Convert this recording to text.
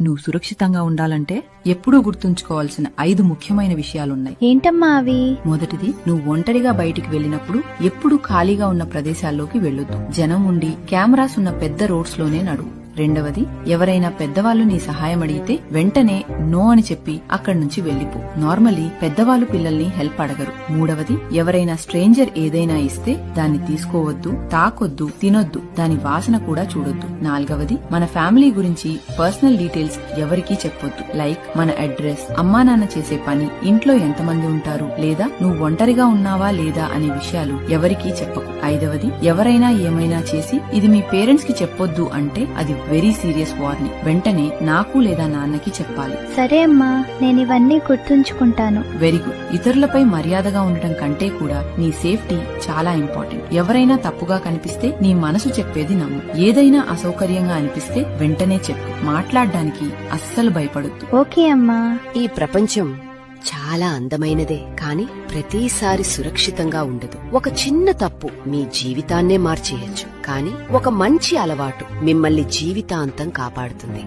నువ్వు సురక్షితంగా ఉండాలంటే ఎప్పుడూ గుర్తుంచుకోవాల్సిన 5 ముఖ్యమైన విషయాలున్నాయి. ఏంటమ్మా అవి? మొదటిది, నువ్వు ఒంటరిగా బయటికి వెళ్ళినప్పుడు ఎప్పుడూ ఖాళీగా ఉన్న ప్రదేశాల్లోకి వెళ్ళొద్దు. జనం ఉండి కెమెరాస్ ఉన్న పెద్ద రోడ్స్ లోనే నడువు. రెండవది, ఎవరైనా పెద్దవాళ్లు నీ సహాయం అడిగితే వెంటనే నో అని చెప్పి అక్కడి నుంచి వెళ్లిపో. నార్మలీ పెద్దవాళ్లు పిల్లల్ని హెల్ప్ అడగరు. మూడవది, ఎవరైనా స్ట్రేంజర్ ఏదైనా ఇస్తే దాన్ని తీసుకోవద్దు, తాకొద్దు, తినొద్దు, దాని వాసన కూడా చూడొద్దు. నాలుగవది, మన ఫ్యామిలీ గురించి పర్సనల్ డీటెయిల్స్ ఎవరికీ చెప్పొద్దు. లైక్ మన అడ్రస్, అమ్మా నాన్న చేసే పని, ఇంట్లో ఎంతమంది ఉంటారు, లేదా నువ్వు ఒంటరిగా ఉన్నావా లేదా అనే విషయాలు ఎవరికీ చెప్పకు. ఐదవది, ఎవరైనా ఏమైనా చేసి ఇది మీ పేరెంట్స్ కి చెప్పొద్దు అంటే అది వెరీ సీరియస్ వార్నింగ్. వెంటనే నాకు లేదా నాన్నకి చెప్పాలి. సరే అమ్మా, నేను ఇవన్నీ గుర్తుంచుకుంటాను. Very good. ఇతరులపై మర్యాదగా ఉండటం కంటే కూడా నీ సేఫ్టీ చాలా ఇంపార్టెంట్. ఎవరైనా తప్పుగా కనిపిస్తే నీ మనసు చెప్పేది నమ్ము. ఏదైనా అసౌకర్యంగా అనిపిస్తే వెంటనే చెప్పు. మాట్లాడడానికి అస్సలు భయపడొద్దు. ఓకే అమ్మా. ఈ ప్రపంచం చాలా అందమైనదే, కాని ప్రతిసారి సురక్షితంగా ఉండదు. ఒక చిన్న తప్పు మీ జీవితాన్నే మార్చేయచ్చు, కాని ఒక మంచి అలవాటు మిమ్మల్ని జీవితాంతం కాపాడుతుంది.